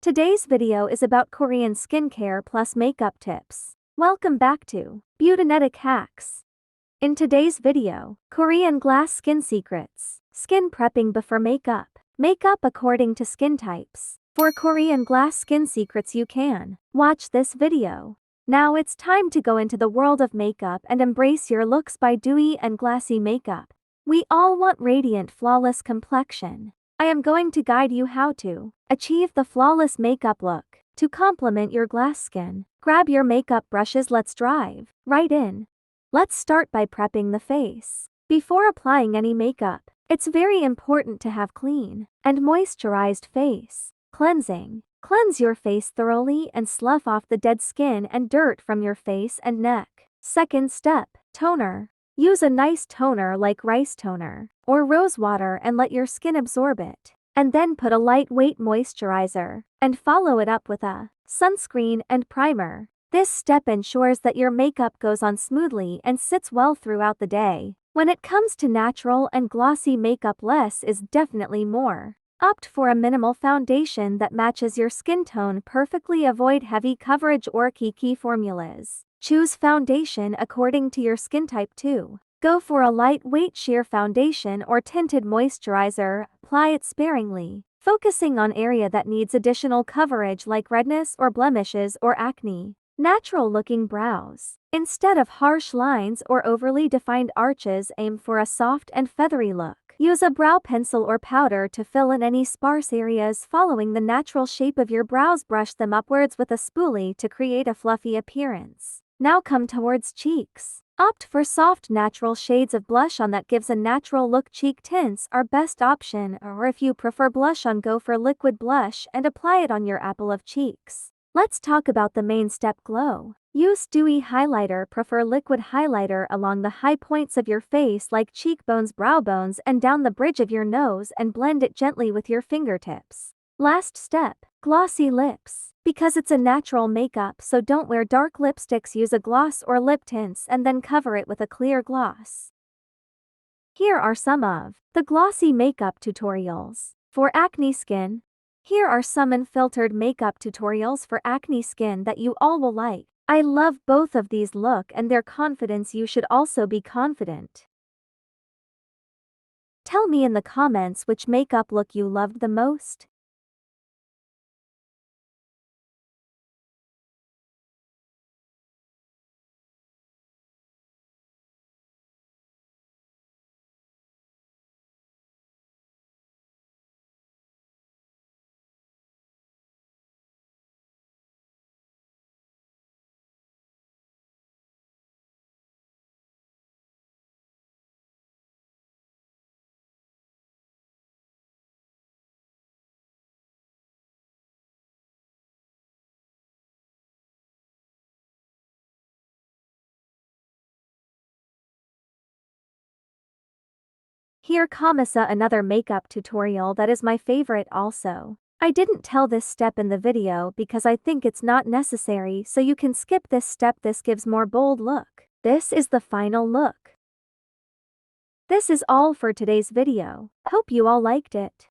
Today's video is about Korean skincare plus makeup tips. Welcome back to Beautynetic Hacks. In today's video, Korean glass skin secrets, skin prepping before makeup, makeup according to skin types. For Korean glass skin secrets you can watch this video. Now it's time to go into the world of makeup and embrace your looks by Dewy and Glossy Makeup. We all want radiant, flawless complexion. I am going to guide you how to achieve the flawless makeup look. To complement your glass skin, grab your makeup brushes, let's dive right in. Let's start by prepping the face. Before applying any makeup, it's very important to have clean and moisturized face. Cleansing. Cleanse your face thoroughly and slough off the dead skin and dirt from your face and neck. Second step, toner. Use a nice toner like rice toner or rose water and let your skin absorb it. And then put a lightweight moisturizer and follow it up with a sunscreen and primer. This step ensures that your makeup goes on smoothly and sits well throughout the day. When it comes to natural and glossy makeup, less is definitely more. Opt for a minimal foundation that matches your skin tone perfectly. Avoid heavy coverage or key formulas. Choose foundation according to your skin type too. Go for a lightweight sheer foundation or tinted moisturizer. Apply it sparingly, focusing on area that needs additional coverage like redness or blemishes or acne. Natural looking brows. Instead of harsh lines or overly defined arches, aim for a soft and feathery look. Use a brow pencil or powder to fill in any sparse areas. Following the natural shape of your brows, brush them upwards with a spoolie to create a fluffy appearance. Now come towards cheeks. Opt for soft natural shades of blush on that gives a natural look. Cheek tints are best option, or if you prefer blush on, go for liquid blush and apply it on your apple of cheeks. Let's talk about the main step, glow. Use dewy highlighter. Prefer liquid highlighter along the high points of your face like cheekbones, brow bones, and down the bridge of your nose, and blend it gently with your fingertips. Last step, glossy lips. Because it's a natural makeup, so don't wear dark lipsticks. Use a gloss or lip tints and then cover it with a clear gloss. Here are some of the glossy makeup tutorials for acne skin. Here are some unfiltered makeup tutorials for acne skin that you all will like. I love both of these look and their confidence. You should also be confident. Tell me in the comments which makeup look you loved the most. Here comes another makeup tutorial that is my favorite also. I didn't tell this step in the video because I think it's not necessary, so you can skip this step. This gives more bold look. This is the final look. This is all for today's video. Hope you all liked it.